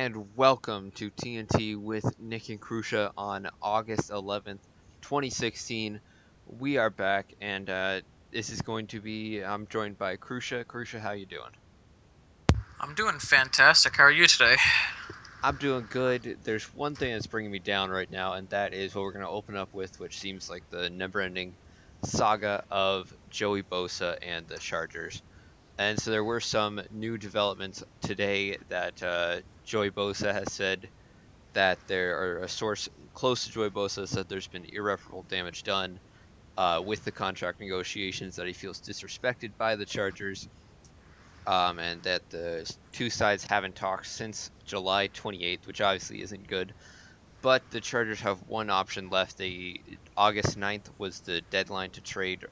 and welcome to TNT with Nick and Krusha on August 11th, 2016. We are back, and this is going to be, I'm joined by Krusha. Krusha, how you doing? I'm doing fantastic. How are you today? I'm doing good. There's one thing that's bringing me down right now, and that is what we're going to open up with, which seems like the never-ending saga of Joey Bosa and the Chargers. And so there were some new developments today that Joey Bosa has said that there are a source close to Joey Bosa said there's been irreparable damage done with the contract negotiations, that he feels disrespected by the Chargers, and that the two sides haven't talked since July 28th, which obviously isn't good. But the Chargers have one option left. August 9th was the deadline to trade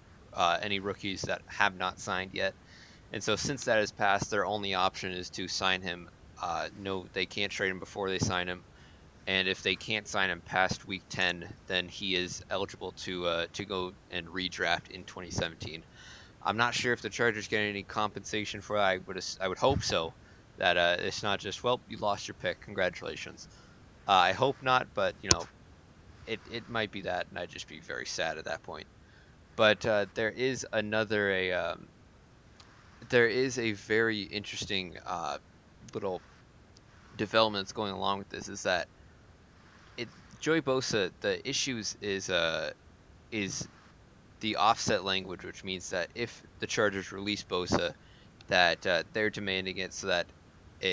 any rookies that have not signed yet. And so since that has passed, their only option is to sign him. No, they can't trade him before they sign him. And if they can't sign him past week 10, then he is eligible to go and redraft in 2017. I'm not sure if the Chargers get any compensation for that. I would hope so. That it's not just, well, you lost your pick, congratulations. I hope not, but it might be that, and I'd just be very sad at that point. But there is a very interesting little development that's going along with this. Is that it Joey Bosa, the issues is the offset language, which means that if the Chargers release Bosa, that they're demanding it so that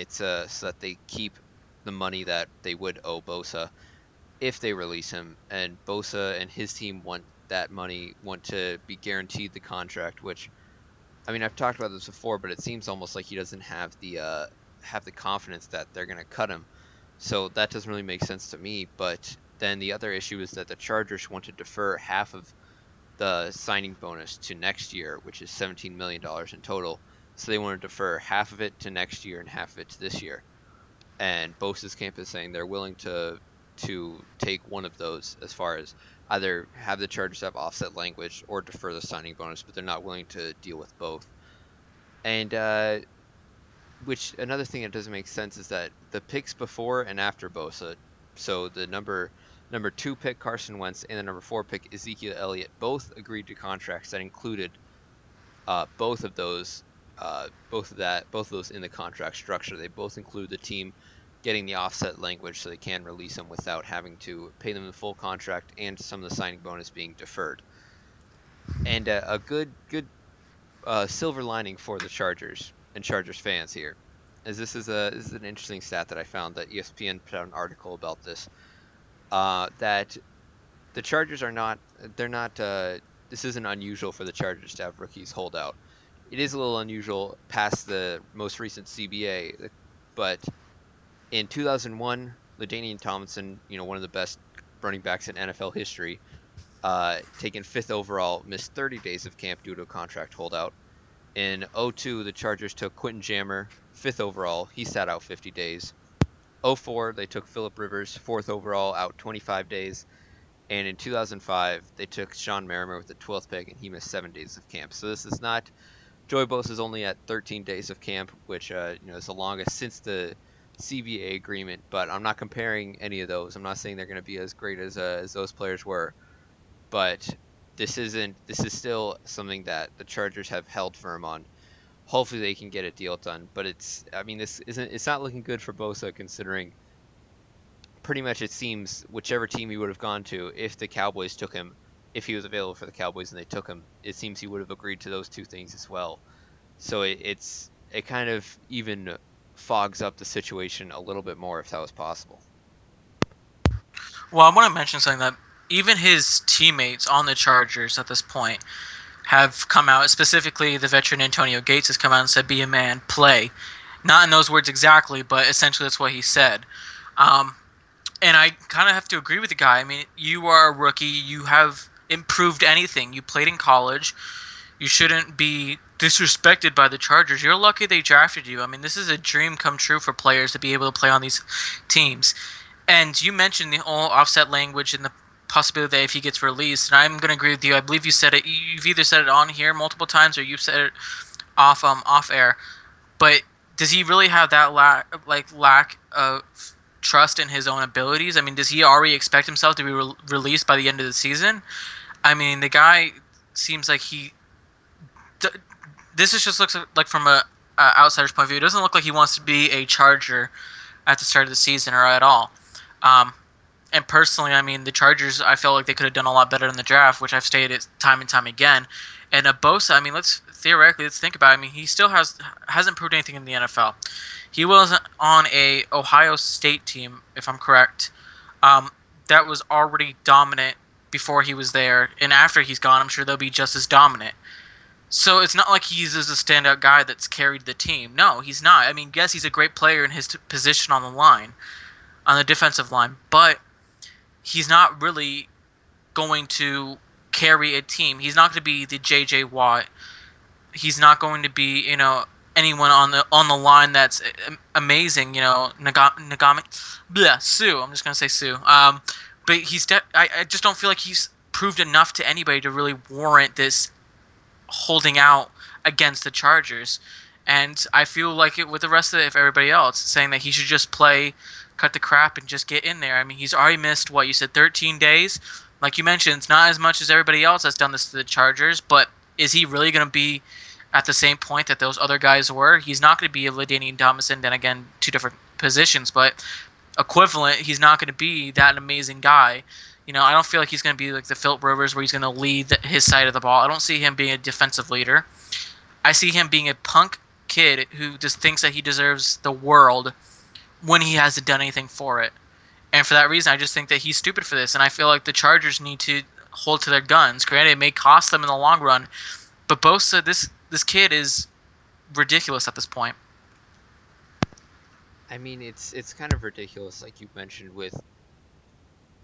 so that they keep the money that they would owe Bosa if they release him, and Bosa and his team want that money, want to be guaranteed the contract. Which, I mean, I've talked about this before, but it seems almost like he doesn't have the confidence that they're gonna cut him. So that doesn't really make sense to me. But then the other issue is that the Chargers want to defer half of the signing bonus to next year, which is $17 million in total. So they want to defer half of it to next year and half of it to this year. And Bosa's camp is saying they're willing to take one of those, as far as either have the Chargers have offset language or defer the signing bonus, but they're not willing to deal with both. And which, another thing that doesn't make sense is that the picks before and after Bosa, so the number 2 pick Carson Wentz and the number 4 pick Ezekiel Elliott, both agreed to contracts that included both of those in the contract structure. They both include the team getting the offset language so they can release them without having to pay them the full contract, and some of the signing bonus being deferred. And a good silver lining for the Chargers and Chargers fans here, as this is an interesting stat that I found, that ESPN put out an article about this, that the Chargers are not, this isn't unusual for the Chargers to have rookies hold out. It is a little unusual past the most recent CBA, but in 2001, LaDainian Tomlinson, one of the best running backs in NFL history, taken 5th overall, missed 30 days of camp due to a contract holdout. In 2002, the Chargers took Quentin Jammer, 5th overall. He sat out 50 days. 2004, they took Phillip Rivers, 4th overall, out 25 days. And in 2005, they took Sean Merrimer with the 12th pick, and he missed 7 days of camp. So this is not, Joey Bosa is only at 13 days of camp, which is the longest since the CBA agreement. But I'm not comparing any of those. I'm not saying they're going to be as great as those players were. But this is still something that the Chargers have held firm on. Hopefully they can get a deal done. But it's not looking good for Bosa, considering pretty much it seems whichever team he would have gone to, if the Cowboys took him, if he was available for the Cowboys and they took him, it seems he would have agreed to those two things as well. So it kind of even fogs up the situation a little bit more, if that was possible. Well, I want to mention something that even his teammates on the Chargers at this point have come out, specifically the veteran Antonio Gates has come out and said, "Be a man, play." Not in those words exactly, but essentially that's what he said. And I kind of have to agree with the guy. I mean, you are a rookie. You have improved anything. You played in college. You shouldn't be disrespected by the Chargers. You're lucky they drafted you. I mean, this is a dream come true for players to be able to play on these teams. And you mentioned the whole offset language and the possibility that if he gets released, and I'm going to agree with you. I believe you said it. You've either said it on here multiple times or you've said it off air. But does he really have that lack of trust in his own abilities? I mean, does he already expect himself to be released by the end of the season? I mean, the guy seems like d- this is just looks like from a outsider's point of view. It doesn't look like he wants to be a Charger at the start of the season or at all. Um, and personally, I mean, the Chargers, I felt like they could have done a lot better in the draft, which I've stated time and time again. And Bosa, I mean, let's think about it. I mean, he still hasn't proved anything in the NFL. He was on a Ohio State team, if I'm correct, um, that was already dominant before he was there, and after he's gone, I'm sure they'll be just as dominant. So it's not like he's a standout guy that's carried the team. No, he's not. I mean, yes, he's a great player in his position on the line, on the defensive line, but he's not really going to carry a team. He's not going to be the J.J. Watt. He's not going to be, anyone on the line that's amazing. Nagami, Sue. I'm just going to say Sue. But I just don't feel like he's proved enough to anybody to really warrant this holding out against the Chargers. And I feel like it with the rest of everybody else saying that he should just play, cut the crap, and just get in there. I mean, he's already missed, what you said, 13 days? Like you mentioned, it's not as much as everybody else has done this to the Chargers, but is he really going to be at the same point that those other guys were? He's not going to be a LaDainian Tomlinson, then again, two different positions, but equivalent, he's not going to be that amazing guy. I don't feel like he's going to be like the Philip Rivers where he's going to lead his side of the ball. I don't see him being a defensive leader. I see him being a punk kid who just thinks that he deserves the world when he hasn't done anything for it. And for that reason, I just think that he's stupid for this. And I feel like the Chargers need to hold to their guns. Granted, it may cost them in the long run, but Bosa, this kid is ridiculous at this point. I mean, it's kind of ridiculous, like you mentioned, with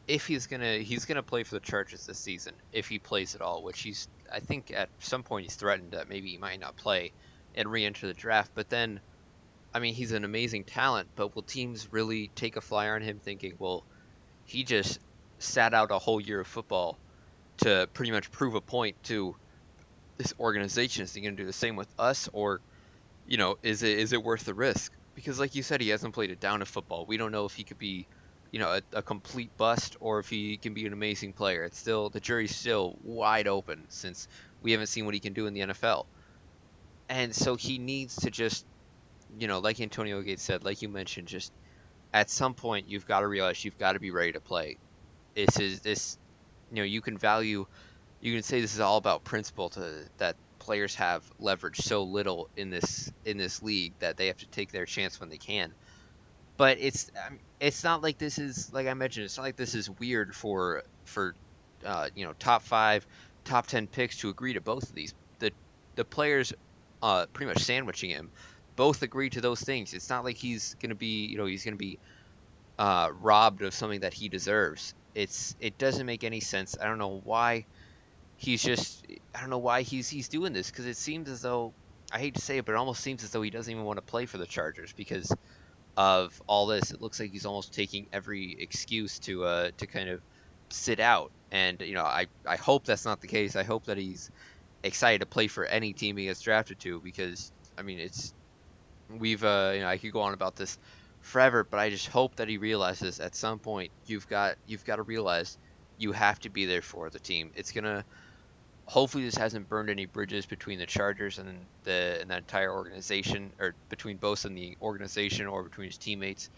if he's gonna play for the Chargers this season, if he plays at all, which I think at some point he's threatened that maybe he might not play and re-enter the draft. But then, I mean, he's an amazing talent, but will teams really take a flyer on him, thinking, well, he just sat out a whole year of football to pretty much prove a point to this organization? Is he going to do the same with us, or is it worth the risk? Because like you said, he hasn't played a down of football. We don't know if he could be, a complete bust or if he can be an amazing player. It's still the jury's still wide open since we haven't seen what he can do in the NFL. And so he needs to just, like Antonio Gates said, like you mentioned, just at some point you've got to realize you've got to be ready to play. This, you can say this is all about principle that players have leverage so little in this league that they have to take their chance when they can. But it's not like this is, like I mentioned, it's not like this is weird for top 5, top 10 picks to agree to both of these. The players pretty much sandwiching him both agree to those things. It's not like he's gonna be robbed of something that he deserves. It doesn't make any sense. I don't know why he's doing this, because it seems as though, I hate to say it, but it almost seems as though he doesn't even want to play for the Chargers because of all this. It looks like he's almost taking every excuse to kind of sit out. And I hope that's not the case. I hope that he's excited to play for any team he gets drafted to, because I mean I could go on about this forever, but I just hope that he realizes at some point you've got to realize you have to be there for the team. It's gonna Hopefully this hasn't burned any bridges between the Chargers and the entire organization, or between Bosa and the organization, or between his teammates.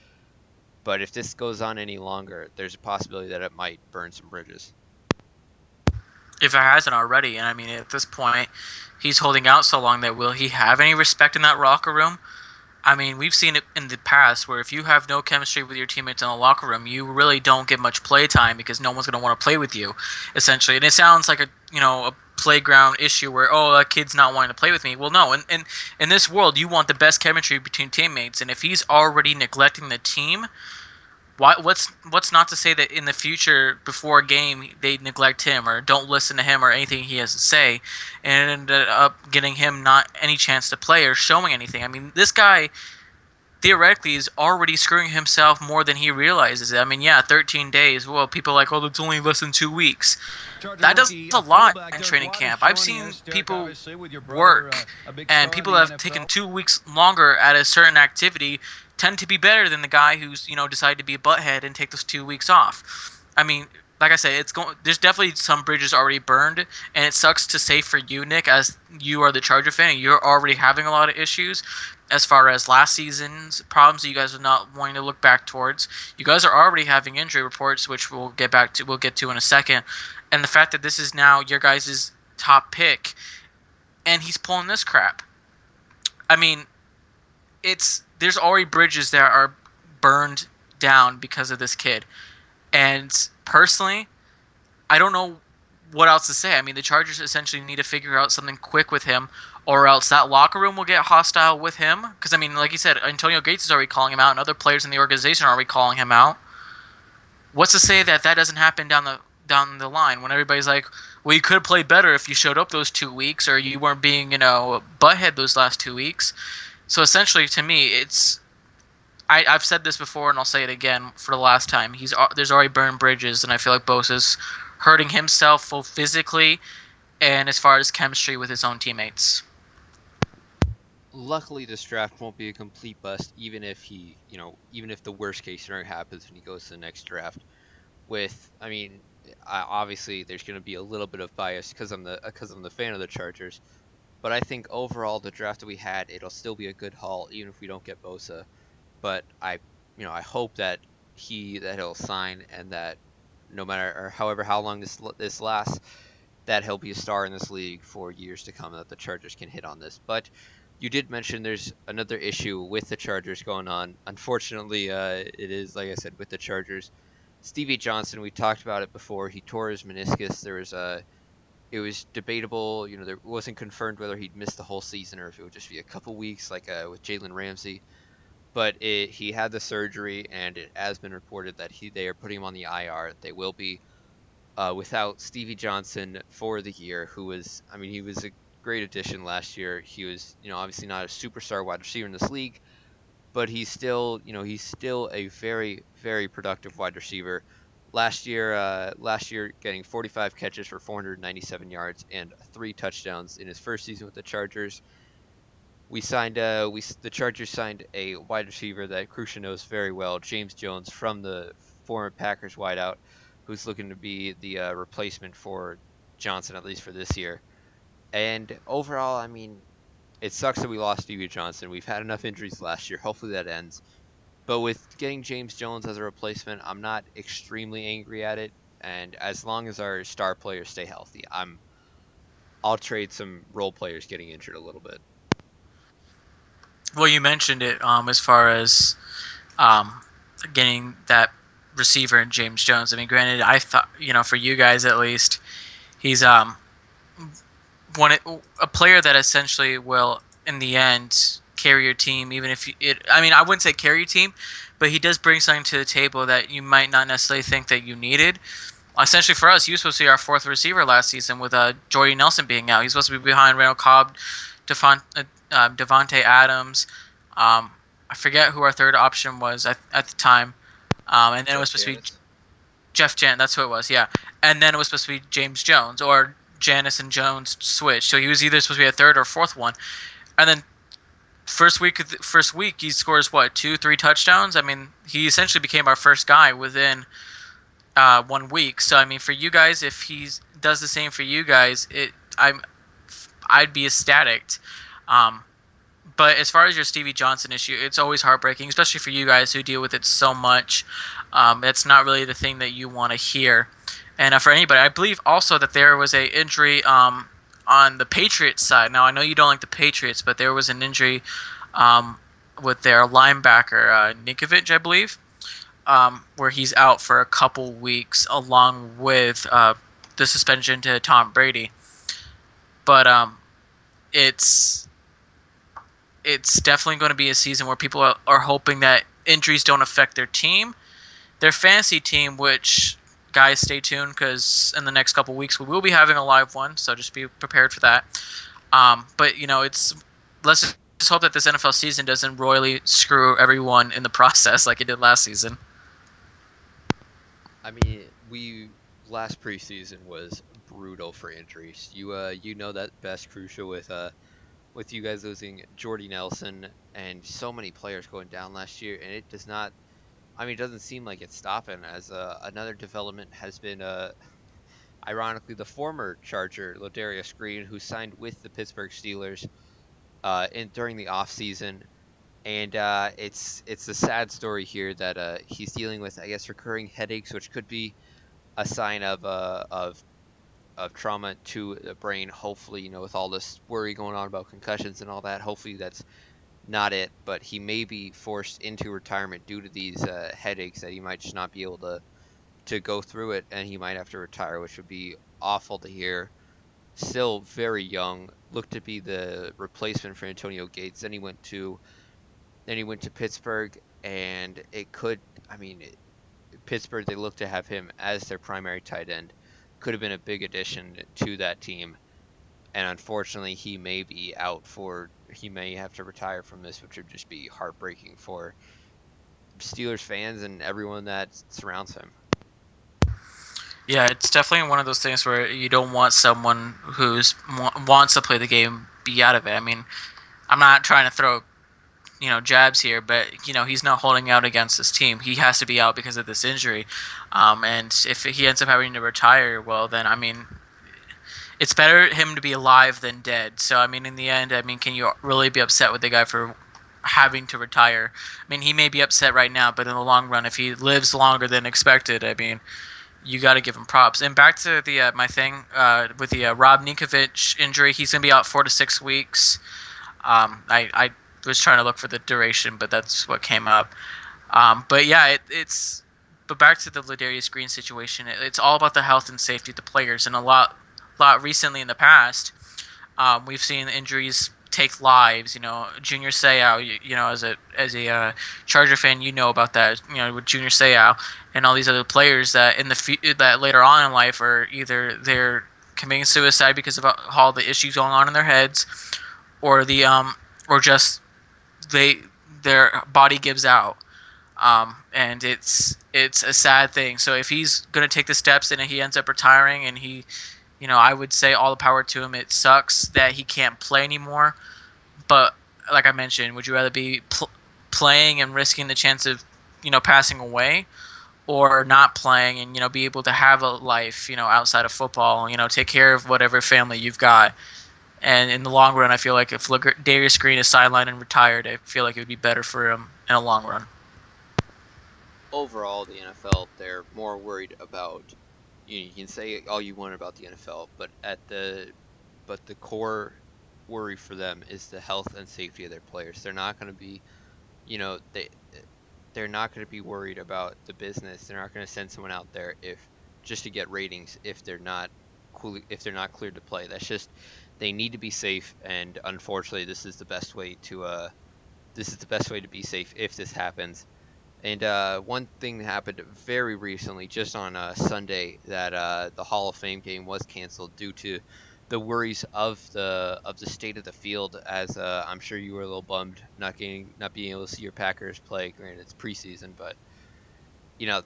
But if this goes on any longer, there's a possibility that it might burn some bridges. If it hasn't already, and I mean, at this point, he's holding out so long that will he have any respect in that locker room? I mean, we've seen it in the past where if you have no chemistry with your teammates in the locker room, you really don't get much play time because no one's going to want to play with you, essentially. And it sounds like a playground issue where, oh, that kid's not wanting to play with me. Well, no. In this world, you want the best chemistry between teammates. And if he's already neglecting the team, what's not to say that in the future, before a game, they neglect him or don't listen to him or anything he has to say, and ended up getting him not any chance to play or showing anything. I mean, this guy theoretically is already screwing himself more than he realizes. I mean, yeah, 13 days. Well, people are like, oh, that's only less than 2 weeks. Charger That does rookie, a a lot fullback in Derek training Watt is camp. I've joining seen us. Derek, people obviously, with your brother, work, a big and star in people the that have taken NFL. 2 weeks longer at a certain activity tend to be better than the guy who's decided to be a butthead and take those 2 weeks off. I mean, like I say, it's going. There's definitely some bridges already burned, and it sucks to say for you, Nick, as you are the Charger fan, and you're already having a lot of issues as far as last season's problems that you guys are not wanting to look back towards. You guys are already having injury reports, which we'll get back to. We'll get to in a second, and the fact that this is now your guys' top pick, and he's pulling this crap. I mean, there's already bridges that are burned down because of this kid, and personally, I don't know what else to say. I mean, the Chargers essentially need to figure out something quick with him, or else that locker room will get hostile with him. Because I mean, like you said, Antonio Gates is already calling him out, and other players in the organization are already calling him out. What's to say that doesn't happen down the line when everybody's like, well, you could have played better if you showed up those 2 weeks, or you weren't being butthead those last 2 weeks. So essentially, to me, I've said this before, and I'll say it again for the last time. There's already burned bridges, and I feel like Bosa's hurting himself both physically and as far as chemistry with his own teammates. Luckily, this draft won't be a complete bust, even if even if the worst case scenario happens when he goes to the next draft. I mean, obviously there's going to be a little bit of bias because I'm the fan of the Chargers, but I think overall the draft that we had, it'll still be a good haul, even if we don't get Bosa. But I hope that he'll sign, and that no matter or however how long this lasts, that he'll be a star in this league for years to come, and that the Chargers can hit on this. But you did mention there's another issue with the Chargers going on. Unfortunately, it is, like I said, with the Chargers. Stevie Johnson, we talked about it before. He tore his meniscus. It was debatable. There wasn't confirmed whether he'd miss the whole season or if it would just be a couple weeks, like with Jalen Ramsey. But he had the surgery, and it has been reported that they are putting him on the IR. They will be without Stevie Johnson for the year, he was a great addition last year. He was, obviously not a superstar wide receiver in this league, but he's still a very, very productive wide receiver. Last year getting 45 catches for 497 yards and 3 touchdowns in his first season with the Chargers. The Chargers signed a wide receiver that Krusha knows very well, James Jones, from the former Packers wideout, who's looking to be the replacement for Johnson, at least for this year. And overall, I mean, it sucks that we lost Stevie Johnson. We've had enough injuries last year. Hopefully that ends. But with getting James Jones as a replacement, I'm not extremely angry at it. And as long as our star players stay healthy, I'll trade some role players getting injured a little bit. Well, you mentioned it as far as um, getting that receiver in James Jones. I mean, granted, I thought for you guys at least, he's one a player that essentially will in the end carry your team, even if I mean, I wouldn't say carry your team, but he does bring something to the table that you might not necessarily think that you needed. Essentially, for us, he was supposed to be our fourth receiver last season with Jordy Nelson being out. He's supposed to be behind Randall Cobb, Devontae Adams. I forget who our third option was at the time. And then it was supposed to be Jeff Jan. That's who it was, yeah. And then it was supposed to be James Jones, or Janice and Jones switched. So he was either supposed to be a third or fourth one. And then first week he scores what, 2-3 touchdowns. I mean, he essentially became our first guy within 1 week. So I mean, for you guys, if he does the same for you guys, I'd be ecstatic. But as far as your Stevie Johnson issue, it's always heartbreaking, especially for you guys who deal with it so much. It's not really the thing that you want to hear. And for anybody, I believe also that there was a injury on the Patriots side. Now, I know you don't like the Patriots, but there was an injury with their linebacker, Nikovic, I believe, where he's out for a couple weeks along with the suspension to Tom Brady. But it's definitely going to be a season where people are hoping that injuries don't affect their team, their fantasy team, which, guys, stay tuned, because in the next couple weeks we will be having a live one, so just be prepared for that. But let's just just hope that this NFL season doesn't royally screw everyone in the process like it did last season. I mean, we last preseason was brutal for injuries. You know that best, Krusha, with you guys losing Jordy Nelson and so many players going down last year, and it does not. I mean, it doesn't seem like it's stopping. As another development has been, ironically, the former Charger Ladarius Green, who signed with the Pittsburgh Steelers in during the offseason. And it's a sad story here that he's dealing with, I guess, recurring headaches, which could be a sign of trauma to the brain. Hopefully, with all this worry going on about concussions and all that, hopefully that's not it. But he may be forced into retirement due to these headaches that he might just not be able to go through it, and he might have to retire, which would be awful to hear. Still very young, looked to be the replacement for Antonio Gates. Then he went to Pittsburgh, and it could. I mean, Pittsburgh, they look to have him as their primary tight end. Could have been a big addition to that team, and unfortunately, he may be out for. He may have to retire from this, which would just be heartbreaking for Steelers fans and everyone that surrounds him. Yeah, it's definitely one of those things where you don't want someone who's wants to play the game be out of it. I mean, I'm not trying to throw jabs here, but he's not holding out against his team. He has to be out because of this injury, and if he ends up having to retire, well, then I mean, it's better him to be alive than dead. So I mean, in the end, I mean, can you really be upset with the guy for having to retire? I mean, he may be upset right now, but in the long run, if he lives longer than expected, I mean, you got to give him props. And back to the my thing with the Rob Ninkovich injury, he's gonna be out 4 to 6 weeks. I was trying to look for the duration, but that's what came up. But yeah, it's. But back to the Ladarius Green situation, it's all about the health and safety of the players, and a lot recently in the past, we've seen injuries take lives. Junior Seau. As a Charger fan, you know about that. With Junior Seau and all these other players that that later on in life are either they're committing suicide because of all the issues going on in their heads, or or just their body gives out. And it's a sad thing. So if he's gonna take the steps and he ends up retiring, and I would say all the power to him. It sucks that he can't play anymore, but like I mentioned, would you rather be playing and risking the chance of passing away, or not playing and be able to have a life outside of football, take care of whatever family you've got? And in the long run, I feel like if Darius Green is sidelined and retired, I feel like it would be better for him in the long run. Overall, the NFL, they're more worried about. You can say all you want about the NFL, but the core worry for them is the health and safety of their players. They're not going to be, you know, they're not going to be worried about the business. They're not going to send someone out there if just to get ratings if they're not cleared to play. That's just they need to be safe, and unfortunately, this is the best way to be safe if this happens. And one thing that happened very recently, just on Sunday, that the Hall of Fame game was canceled due to the worries of the state of the field. As I'm sure you were a little bummed not being able to see your Packers play. Granted, it's preseason, but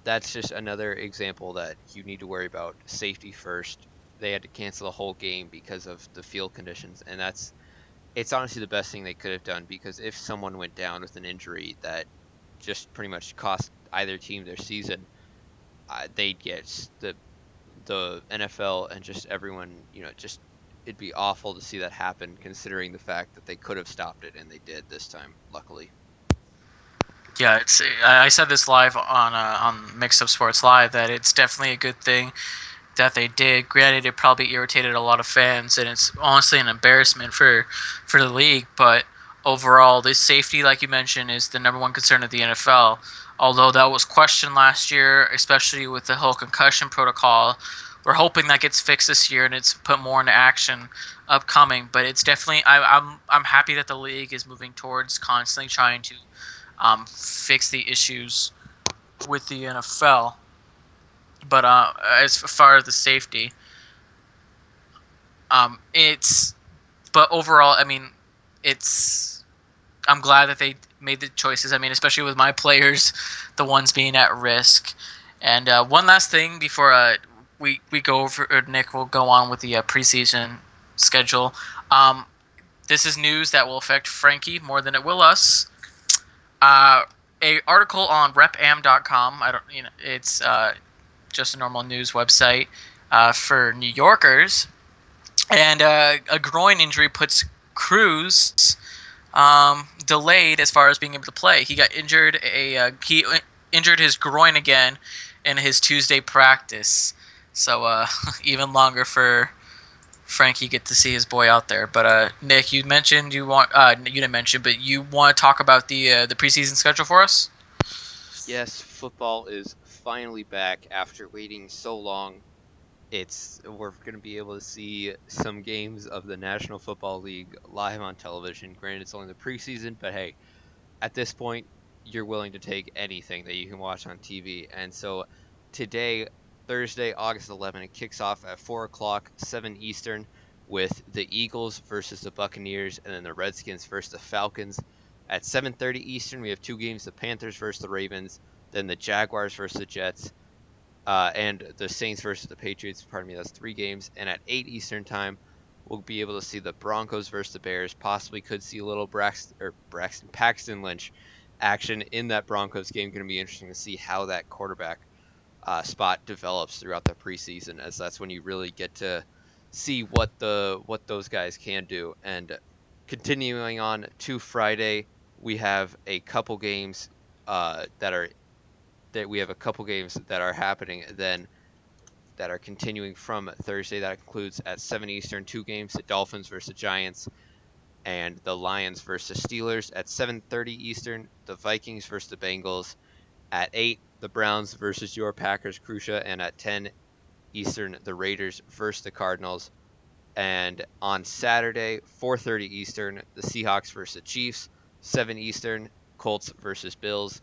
that's just another example that you need to worry about safety first. They had to cancel the whole game because of the field conditions, and it's honestly the best thing they could have done, because if someone went down with an injury that just pretty much cost either team their season, they'd get the NFL and just everyone, just it'd be awful to see that happen, considering the fact that they could have stopped it and they did this time, luckily. Yeah, I said this live on Mixed Up Sports Live that it's definitely a good thing that they did. Granted, it probably irritated a lot of fans, and it's honestly an embarrassment for the league. But overall, this safety, like you mentioned, is the number one concern of the NFL. Although that was questioned last year, especially with the whole concussion protocol, we're hoping that gets fixed this year and it's put more into action upcoming. But it's definitely I'm happy that the league is moving towards constantly trying to fix the issues with the NFL. But as far as the safety, it's but overall, I mean, it's I'm glad that they made the choices. I mean, especially with my players, the ones being at risk. And one last thing before we go over, or Nick will go on with the preseason schedule. Um, this is news that will affect Frankie more than it will us. Uh, a article on repam.com. I don't, it's just a normal news website for New Yorkers, and a groin injury puts Cruz delayed as far as being able to play. He got injured. He injured his groin again in his Tuesday practice. So even longer for Frankie get to see his boy out there. But Nick, you mentioned you didn't mention, but you want to talk about the preseason schedule for us? Yes, football is finally back after waiting so long. We're going to be able to see some games of the National Football League live on television. Granted, it's only the preseason, but hey, at this point, you're willing to take anything that you can watch on TV. And so today, Thursday, August 11th, it kicks off at 4 o'clock, 7 Eastern, with the Eagles versus the Buccaneers, and then the Redskins versus the Falcons. At 7:30 Eastern, we have two games: the Panthers versus the Ravens, then the Jaguars versus the Jets, and the Saints versus the Patriots. Pardon me, that's three games. And at 8 Eastern time, we'll be able to see the Broncos versus the Bears. Possibly could see a little Paxton Lynch action in that Broncos game. Going to be interesting to see how that quarterback spot develops throughout the preseason, as that's when you really get to see what those guys can do. And continuing on to Friday, we have a couple games that we have a couple games that are happening then that are continuing from Thursday. That includes at 7 Eastern, two games: the Dolphins versus the Giants and the Lions versus Steelers. At 7:30 Eastern, the Vikings versus the Bengals. At 8, the Browns versus your Packers, Krusha, and at 10 Eastern, the Raiders versus the Cardinals. And on Saturday, 4:30 Eastern, the Seahawks versus the Chiefs. 7 Eastern, Colts versus Bills.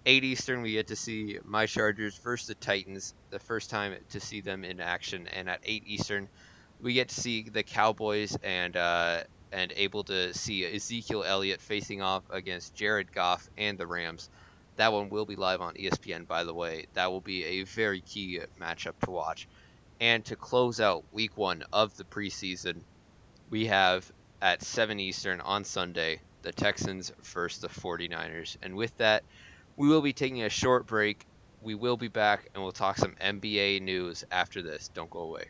8 Eastern, we get to see my Chargers versus the Titans, the first time to see them in action. And at 8 Eastern, we get to see the Cowboys and able to see Ezekiel Elliott facing off against Jared Goff and the Rams. That one will be live on ESPN, by the way. That will be a very key matchup to watch. And to close out week one of the preseason, we have at 7 Eastern on Sunday the Texans versus the 49ers. And with that, we will be taking a short break. We will be back and we'll talk some NBA news after this. Don't go away.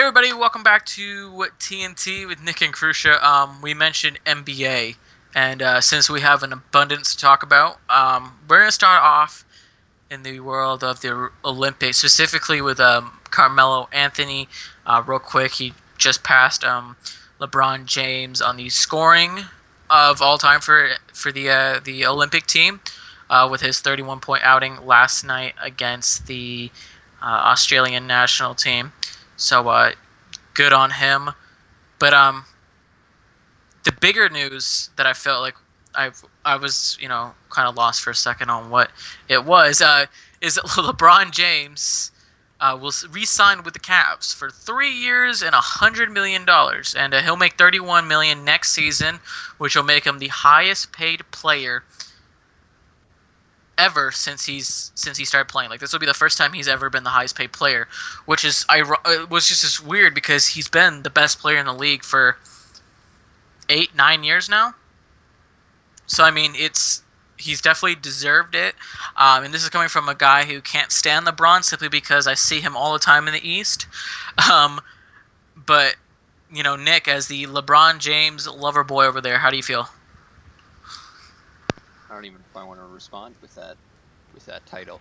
everybody, welcome back to TNT with Nick and Krusha. We mentioned NBA, and since we have an abundance to talk about, we're gonna start off in the world of the Olympics, specifically with Carmelo Anthony. Real quick, he just passed LeBron James on the scoring of all time for the Olympic team, with his 31-point outing last night against the Australian national team. So good on him. But the bigger news that I felt like I was kind of lost for a second on what it was is that LeBron James will re-sign with the Cavs for 3 years and $100 million, and he'll make $31 million next season, which will make him the highest paid player ever since he started playing. Like, this will be the first time he's ever been the highest paid player, which is it was just weird because he's been the best player in the league for 8-9 years now. So I mean, he's definitely deserved it. And this is coming from a guy who can't stand LeBron simply because I see him all the time in the East. But Nick, as the LeBron James lover boy over there, how do you feel? I don't even know if I want to respond with that title.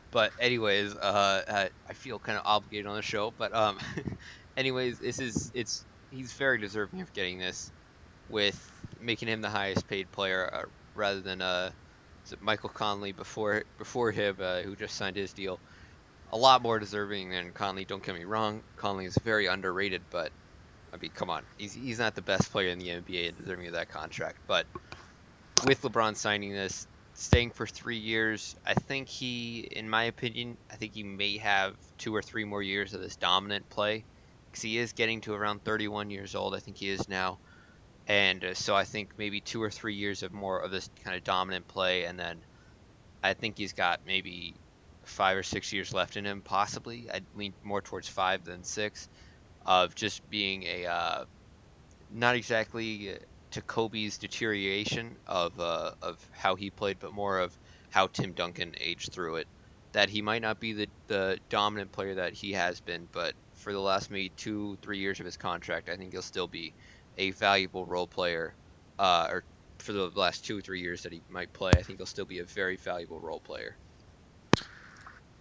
But anyways, I feel kind of obligated on the show. But anyways, he's very deserving of getting this, with making him the highest paid player, rather than Michael Conley before him, who just signed his deal. A lot more deserving than Conley. Don't get me wrong, Conley is very underrated, but I mean, come on, he's not the best player in the NBA and deserving of that contract. But with LeBron signing this, staying for 3 years, I think in my opinion, I think he may have 2 or 3 more years of this dominant play, because he is getting to around 31 years old. I think he is now. And so I think maybe 2 or 3 years of more of this kind of dominant play, and then I think he's got maybe 5 or 6 years left in him, possibly. I'd lean more towards 5 than 6, of just being not exactly to Kobe's deterioration of how he played, but more of how Tim Duncan aged through it. That he might not be the dominant player that he has been, but for the last maybe 2-3 years of his contract, I think he'll still be a valuable role player. Or for the last 2 or 3 years that he might play, I think he'll still be a very valuable role player.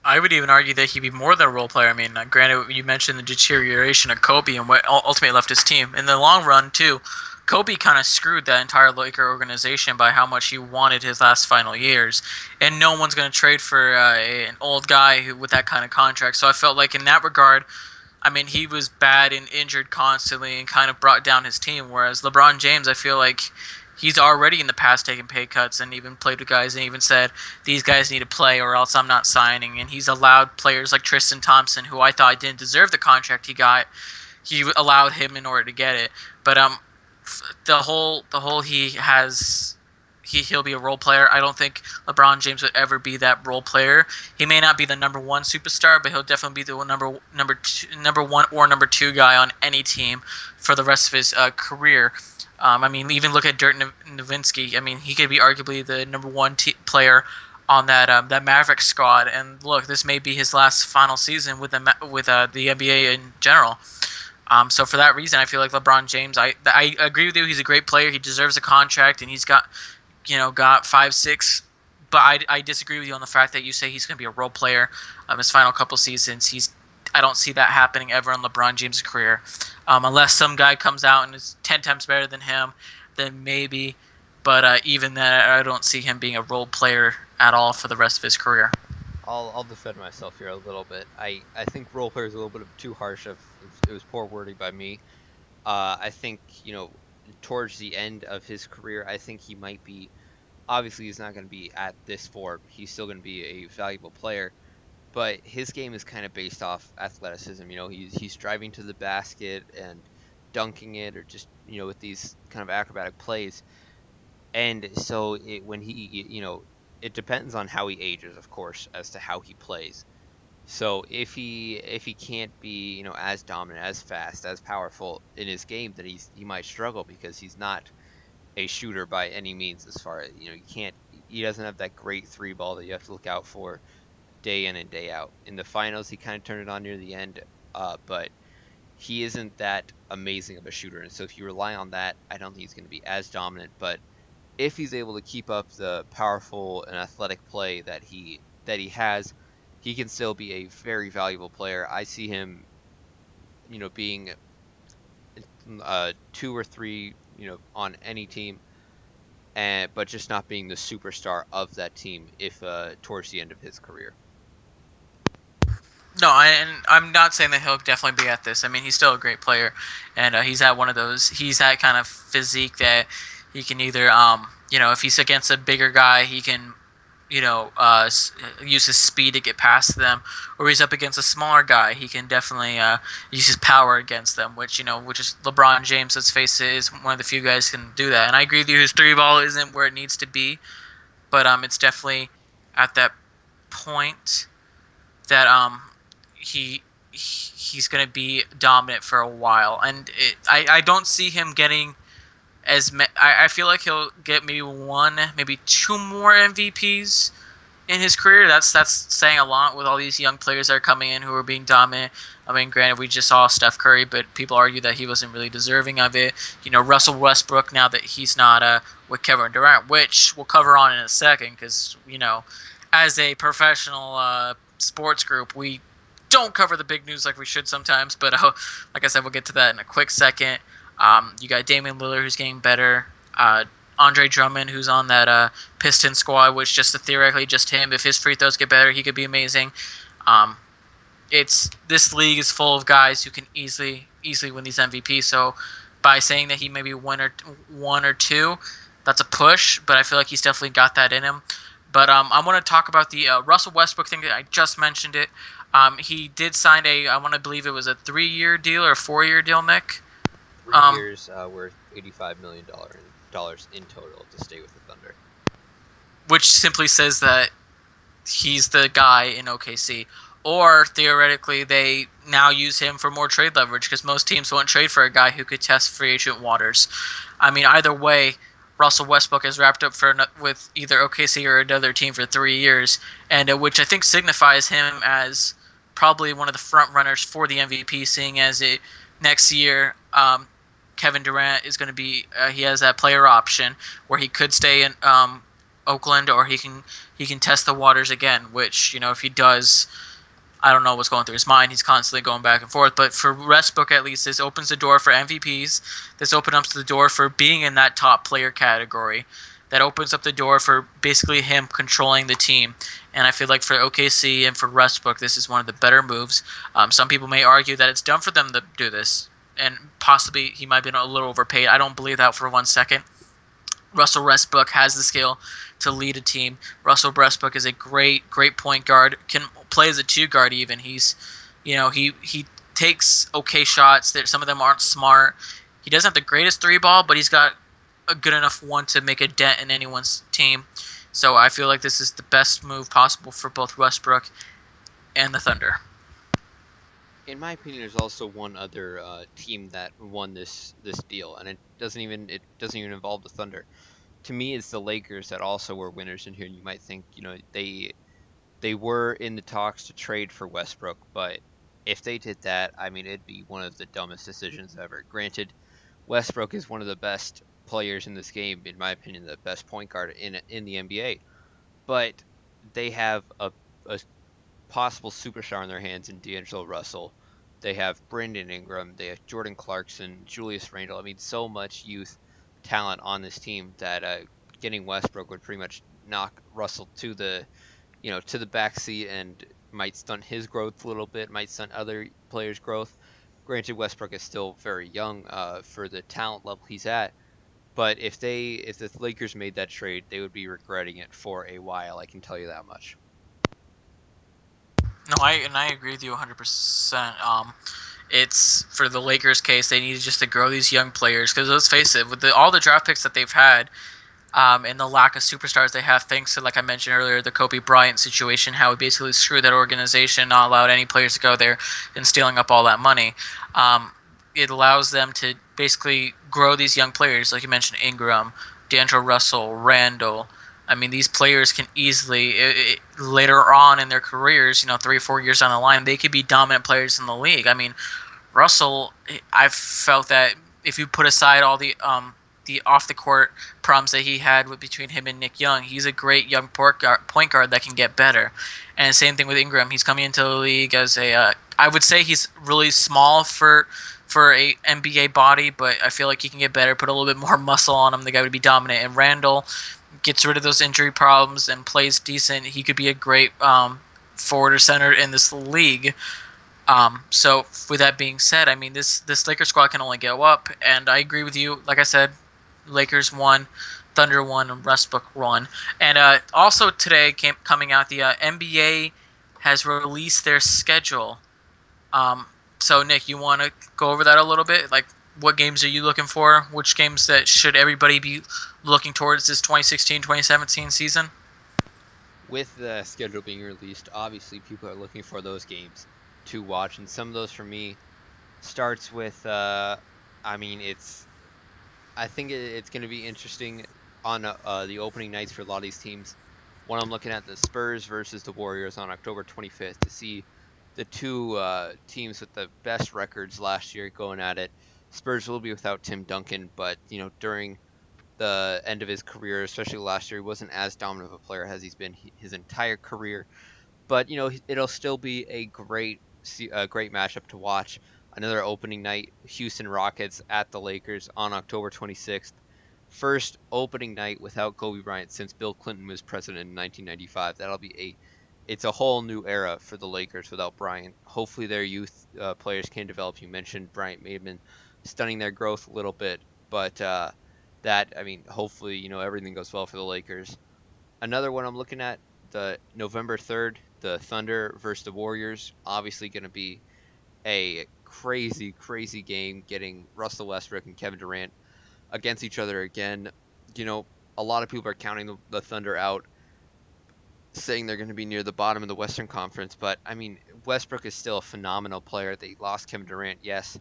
I would even argue that he'd be more than a role player. I mean, granted, you mentioned the deterioration of Kobe and what ultimately left his team. In the long run, too, Kobe kind of screwed that entire Laker organization by how much he wanted his last final years. And no one's going to trade for an old guy with that kind of contract. So I felt like in that regard, I mean, he was bad and injured constantly and kind of brought down his team. Whereas LeBron James, I feel like he's already in the past taken pay cuts and even played with guys and even said, these guys need to play or else I'm not signing. And he's allowed players like Tristan Thompson, who I thought didn't deserve the contract he got, he allowed him in order to get it. But the whole he'll be a role player. I don't think LeBron James would ever be that role player. He may not be the number one superstar, but he'll definitely be the number one or number two guy on any team for the rest of his career. I mean, even look at Dirk Nowitzki. I mean, he could be arguably the number one player on that Mavericks squad. And look, this may be his last final season with the NBA in general. So for that reason, I feel like LeBron James. I agree with you. He's a great player. He deserves a contract, and he's got 5-6. But I disagree with you on the fact that you say he's going to be a role player. His final couple seasons, I don't see that happening ever in LeBron James' career, unless some guy comes out and is 10 times better than him, then maybe. But even then, I don't see him being a role player at all for the rest of his career. I'll defend myself here a little bit. I think role player is a little bit too harsh. It was poor wording by me. I think towards the end of his career, I think he might be. Obviously, he's not going to be at this form. He's still going to be a valuable player, but his game is kind of based off athleticism. He's driving to the basket and dunking it, or just with these kind of acrobatic plays. And so when it depends on how he ages, of course, as to how he plays. So if he can't be as dominant, as fast, as powerful in his game, then he might struggle, because he's not a shooter by any means. As far as he doesn't have that great three ball that you have to look out for day in and day out. In the finals, he kind of turned it on near the end, but he isn't that amazing of a shooter. And so if you rely on that, I don't think he's going to be as dominant. But if he's able to keep up the powerful and athletic play that he has, he can still be a very valuable player. I see him, being 2 or 3, on any team, and but just not being the superstar of that team if towards the end of his career. No, and I'm not saying that he'll definitely be at this. I mean, he's still a great player, and he's at one of those. He's that kind of physique that he can either, if he's against a bigger guy, he can, use his speed to get past them, or he's up against a smaller guy, he can definitely use his power against them. Which is LeBron James. Let's face it, is one of the few guys who can do that. And I agree with you, his three ball isn't where it needs to be, but it's definitely at that point that he's going to be dominant for a while, and I don't see him getting I feel like he'll get maybe one, maybe two more MVPs in his career. That's saying a lot with all these young players that are coming in who are being dominant. I mean, granted, we just saw Steph Curry, but people argue that he wasn't really deserving of it. Russell Westbrook, now that he's not with Kevin Durant, which we'll cover on in a second, because as a professional sports group, we don't cover the big news like we should sometimes. But like I said, we'll get to that in a quick second. You got Damian Lillard, who's getting better. Andre Drummond, who's on that Piston squad, which just theoretically just him. If his free throws get better, he could be amazing. This league is full of guys who can easily win these MVPs. So by saying that he may be one or two, that's a push. But I feel like he's definitely got that in him. But I want to talk about the Russell Westbrook thing that I just mentioned it. He did sign I want to believe it was a 3-year deal or a 4-year deal, Nick. 3 years, worth $85 million in total to stay with the Thunder. Which simply says that he's the guy in OKC. Or theoretically, they now use him for more trade leverage, because most teams won't trade for a guy who could test free agent waters. I mean, either way, Russell Westbrook is wrapped up with either OKC or another team for 3 years, and which I think signifies him as probably one of the front runners for the MVP, seeing as next year Kevin Durant is going to be he has that player option where he could stay in Oakland, or he can test the waters again, which if he does, I don't know what's going through his mind. He's constantly going back and forth. But for Westbrook, at least, this opens the door for MVPs. This opens up the door for being in that top player category. That opens up the door for basically him controlling the team. And I feel like for OKC and for Westbrook, this is one of the better moves. Some people may argue that it's dumb for them to do this, and possibly he might have been a little overpaid. I don't believe that for 1 second. Russell Westbrook has the skill to lead a team. Russell Westbrook is a great point guard. Can play as a 2 guard even. He's, he takes okay shots. Some of them aren't smart. He doesn't have the greatest 3 ball, but he's got a good enough one to make a dent in anyone's team. So I feel like this is the best move possible for both Westbrook and the Thunder. In my opinion, there's also one other team that won this deal, and it doesn't even involve the Thunder. To me, it's the Lakers that also were winners in here. And you might think, they were in the talks to trade for Westbrook, but if they did that, I mean, it'd be one of the dumbest decisions ever. Granted, Westbrook is one of the best players in this game, in my opinion, the best point guard in the NBA, but they have a possible superstar in their hands in D'Angelo Russell. They have Brandon Ingram. They have Jordan Clarkson, Julius Randle. I mean, so much youth talent on this team that getting Westbrook would pretty much knock Russell to the back seat, and might stunt his growth a little bit, might stunt other players' growth. Granted, Westbrook is still very young for the talent level he's at, but if the Lakers made that trade, they would be regretting it for a while. I can tell you that much. No, I agree with you 100%. It's for the Lakers' case, they needed just to grow these young players, because let's face it, with all the draft picks that they've had, and the lack of superstars they have, thanks to, like I mentioned earlier, the Kobe Bryant situation, how it basically screwed that organization, not allowed any players to go there, and stealing up all that money. It allows them to basically grow these young players, like you mentioned, Ingram, D'Angelo Russell, Randall. I mean, these players can easily, later on in their careers, 3 or 4 years down the line, they could be dominant players in the league. I mean, Russell, I've felt that if you put aside all the off the court problems that he had with between him and Nick Young, he's a great young point guard that can get better. And same thing with Ingram. He's coming into the league as a I would say he's really small for a NBA body, but I feel like he can get better, put a little bit more muscle on him. The guy would be dominant. And Randall gets rid of those injury problems and plays decent. He could be a great forward or center in this league. So with that being said, I mean this Lakers squad can only go up, and I agree with you. Like I said, Lakers won, Thunder won, and Westbrook won. And also today coming out, the NBA has released their schedule. So Nick, you want to go over that a little bit? Like, what games are you looking for? Which games that should everybody be looking towards this 2016-2017 season? With the schedule being released, obviously people are looking for those games to watch, and some of those for me starts with I mean I think it's going to be interesting on the opening nights for a lot of these teams. When I'm looking at the Spurs versus the Warriors on October 25th to see the two teams with the best records last year going at it. Spurs will be without Tim Duncan, but during the end of his career, especially last year, he wasn't as dominant of a player as he's been his entire career. But it'll still be a great matchup to watch. Another opening night, Houston Rockets at the Lakers on October 26th. First opening night without Kobe Bryant since Bill Clinton was president in 1995. It's a whole new era for the Lakers without Bryant. Hopefully their youth players can develop. You mentioned Bryant may have been stunning their growth a little bit, but hopefully everything goes well for the Lakers. Another one I'm looking at, the November 3rd, the Thunder versus the Warriors. Obviously going to be a crazy, crazy game, getting Russell Westbrook and Kevin Durant against each other again. A lot of people are counting the Thunder out, saying they're going to be near the bottom of the Western Conference. But I mean, Westbrook is still a phenomenal player. They lost Kevin Durant, yes,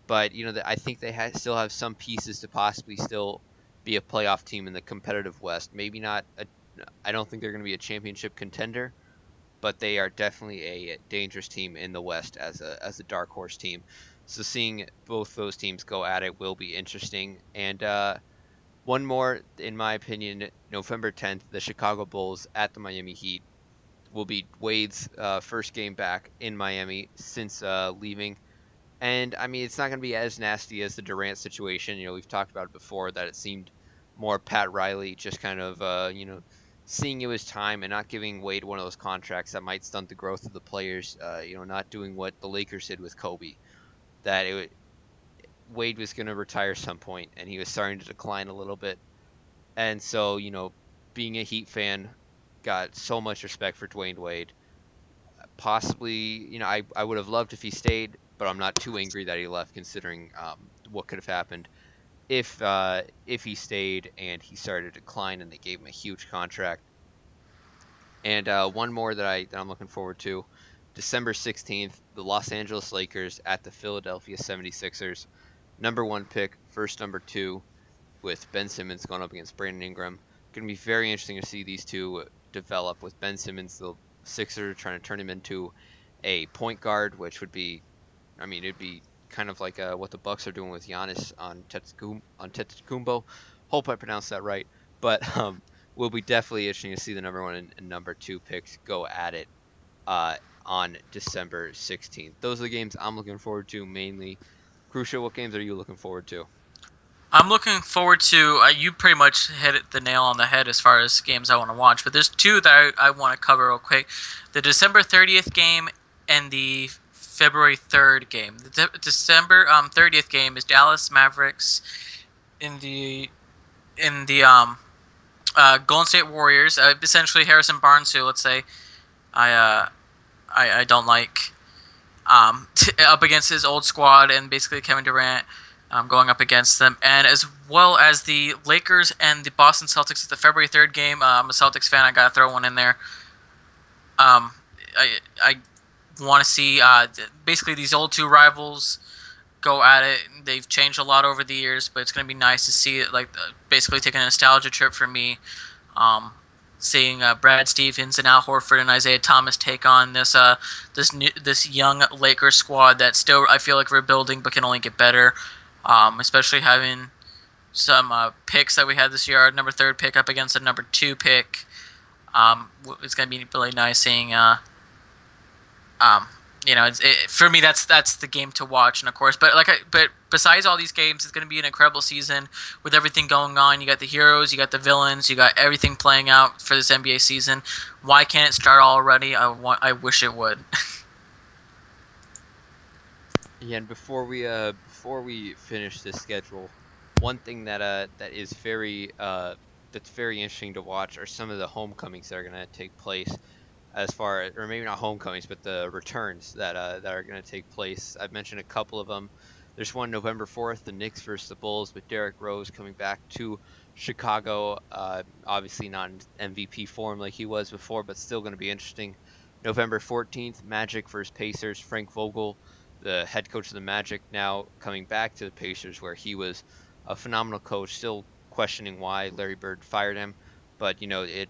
but I think they still have some pieces to possibly still be a playoff team in the competitive West. Maybe not. I don't think they're going to be a championship contender, but they are definitely a dangerous team in the West as a dark horse team. So seeing both those teams go at it will be interesting. And one more, in my opinion, November 10th, the Chicago Bulls at the Miami Heat will be Wade's first game back in Miami since leaving. And I mean, it's not going to be as nasty as the Durant situation. We've talked about it before that it seemed more Pat Riley just kind of, seeing it was time and not giving Wade one of those contracts that might stunt the growth of the players. Not doing what the Lakers did with Kobe. Wade was going to retire some point, and he was starting to decline a little bit. And so, being a Heat fan, got so much respect for Dwayne Wade. Possibly, I would have loved if he stayed, but I'm not too angry that he left, considering what could have happened if he stayed and he started to decline and they gave him a huge contract. And one more that I'm looking forward to, December 16th, the Los Angeles Lakers at the Philadelphia 76ers. Number 1 pick, first number 2, with Ben Simmons going up against Brandon Ingram. Going to be very interesting to see these two develop, with Ben Simmons, the Sixers, trying to turn him into a point guard, which would be, it'd be kind of like what the Bucks are doing with Giannis on Antetokounmpo. Hope I pronounced that right. But will be definitely interesting to see the number 1 and number 2 picks go at it on December 16th. Those are the games I'm looking forward to mainly. Krusha, what games are you looking forward to? I'm looking forward to. You pretty much hit the nail on the head as far as games I want to watch, but there's two that I want to cover real quick: the December 30th game and the February 3rd game. The December 30th game is Dallas Mavericks in the Golden State Warriors. Essentially Harrison Barnes, who, let's say, I don't like, up against his old squad, and basically Kevin Durant going up against them, and as well as the Lakers and the Boston Celtics at the February 3rd game. I'm a Celtics fan. I gotta throw one in there. I want to see basically these old two rivals go at it. They've changed a lot over the years, but it's gonna be nice to see it, like basically take a nostalgia trip for me. seeing Brad Stevens and Al Horford and Isaiah Thomas take on this young Lakers squad that still I feel like we're building but can only get better. Especially having some picks that we had this year, our number third pick up against the number two pick. It's going to be really nice seeing um, for me that's the game to watch, and of course, but besides all these games, it's going to be an incredible season with everything going on. You got the heroes, you got the villains, you got everything playing out for this NBA season. Why can't it start already? I wish it would. Yeah, and before we finish this schedule, one thing that is very that's very interesting to watch are some of the homecomings that are going to take place, as far as, or maybe not homecomings, but the returns that are going to take place. I've mentioned a couple of them. There's one November 4th, the Knicks versus the Bulls, with Derrick Rose coming back to Chicago. Obviously not in MVP form like he was before, but still going to be interesting. November 14th, Magic versus Pacers. Frank Vogel, the head coach of the Magic, now coming back to the Pacers, where he was a phenomenal coach. Still questioning why Larry Bird fired him, but it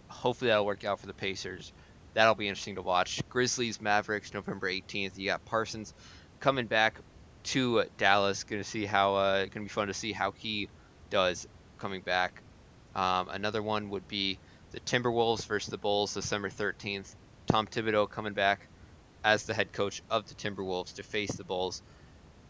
hopefully that'll work out for the Pacers. That'll be interesting to watch. Grizzlies, Mavericks, November 18th. You got Parsons coming back to Dallas. Gonna be fun to see how he does coming back. Another one would be the Timberwolves versus the Bulls, December 13th. Tom Thibodeau coming back as the head coach of the Timberwolves to face the Bulls.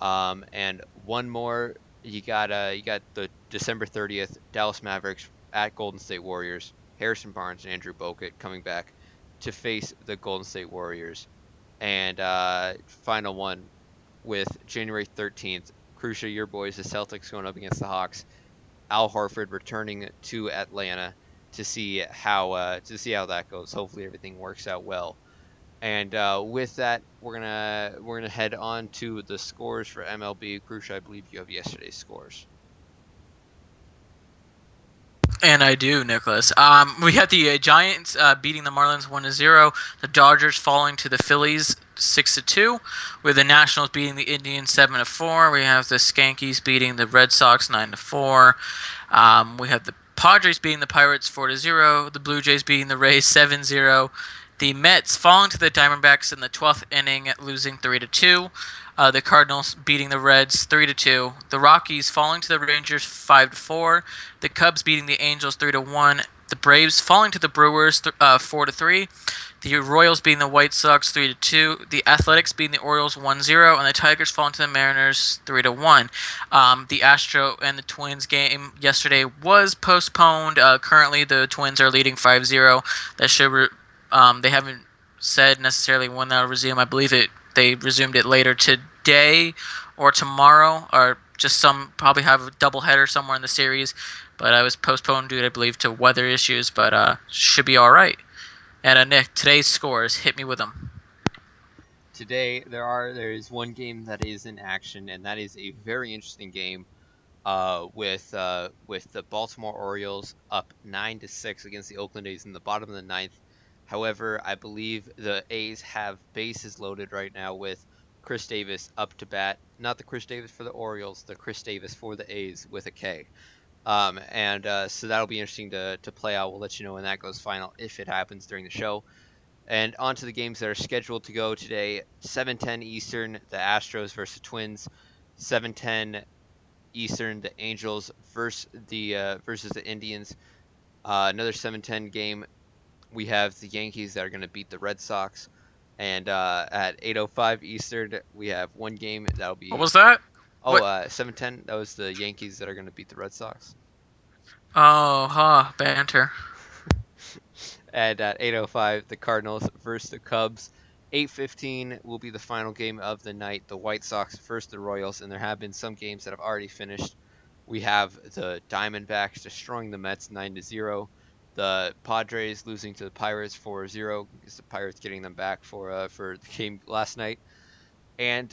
And one more, you got the December 30th, Dallas Mavericks at Golden State Warriors. Harrison Barnes and Andrew Bogut coming back to face the Golden State Warriors. And final one with January 13th, Krusha, your boys, the Celtics going up against the Hawks. Al Horford returning to Atlanta to see how that goes. Hopefully everything works out well. And with that, we're gonna head on to the scores for MLB. Krusha, I believe you have yesterday's scores. And I do, Nicholas. We had the Giants beating the Marlins 1-0. The Dodgers falling to the Phillies 6-2. With the Nationals beating the Indians 7-4. We have the Skankies beating the Red Sox 9-4. We have the Padres beating the Pirates 4-0. The Blue Jays beating the Rays 7-0. The Mets falling to the Diamondbacks in the 12th inning, losing 3-2. The Cardinals beating the Reds 3-2. The Rockies falling to the Rangers 5-4. The Cubs beating the Angels 3-1. The Braves falling to the Brewers 4-3. The Royals beating the White Sox 3-2. The Athletics beating the Orioles 1-0, and the Tigers falling to the Mariners 3-1. The Astro and the Twins game yesterday was postponed. Currently, the Twins are leading 5-0. That should they haven't said necessarily when they'll resume. I believe they resumed it later today or tomorrow, or just probably have a doubleheader somewhere in the series. But I was postponed due, I believe, to weather issues. But should be all right. And Nick, today's scores, hit me with them. Today there is one game that is in action, and that is a very interesting game. With the Baltimore Orioles up 9-6 against the Oakland A's in the bottom of the ninth. However, I believe the A's have bases loaded right now with Chris Davis up to bat. Not the Chris Davis for the Orioles, the Chris Davis for the A's with a K. And so that'll be interesting to play out. We'll let you know when that goes final if it happens during the show. And on to the games that are scheduled to go today. 7:10 Eastern, the Astros versus the Twins. 7:10 Eastern, the Angels versus the Indians. Another 7:10 game. We have the Yankees that are going to beat the Red Sox. And at 8:05 Eastern, we have one game that'll What be was that? What? 7:10. That was the Yankees that are going to beat the Red Sox. Oh, banter. And at 8:05, the Cardinals versus the Cubs. 8:15 will be the final game of the night. The White Sox versus the Royals, and there have been some games that have already finished. We have the Diamondbacks destroying the Mets 9-0. The Padres losing to the Pirates 4-0 because the Pirates getting them back for the game last night. And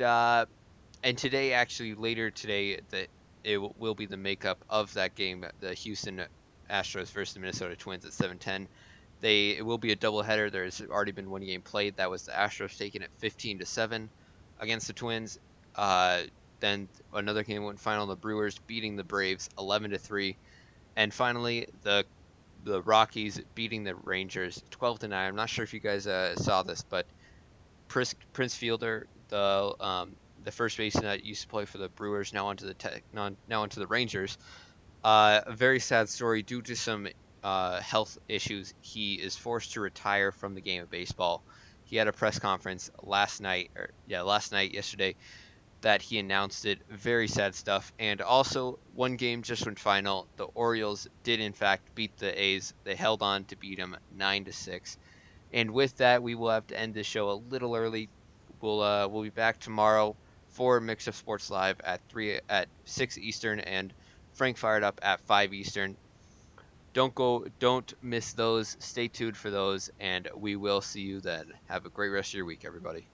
today, actually later today, that it will be the makeup of that game, the Houston Astros versus the Minnesota Twins at 7:10. It will be a doubleheader. There's already been one game played. That was the Astros taking it 15-7 against the Twins. Then another game went final. The Brewers beating the Braves 11-3, and finally the the Rockies beating the Rangers 12-9. I'm not sure if you guys saw this, but Prince Fielder, the first baseman that used to play for the Brewers, now onto the now onto the Rangers. A very sad story due to some health issues. He is forced to retire from the game of baseball. He had a press conference last night, yesterday, that he announced it. Very sad stuff. And also, one game just went final. The Orioles did in fact beat the A's. They held on to beat them 9-6. And with that, we will have to end this show a little early. We'll be back tomorrow for Mix of Sports Live at 6 Eastern and Frank Fired Up at 5 Eastern. Don't miss those. Stay tuned for those, and we will see you then. Have a great rest of your week, everybody.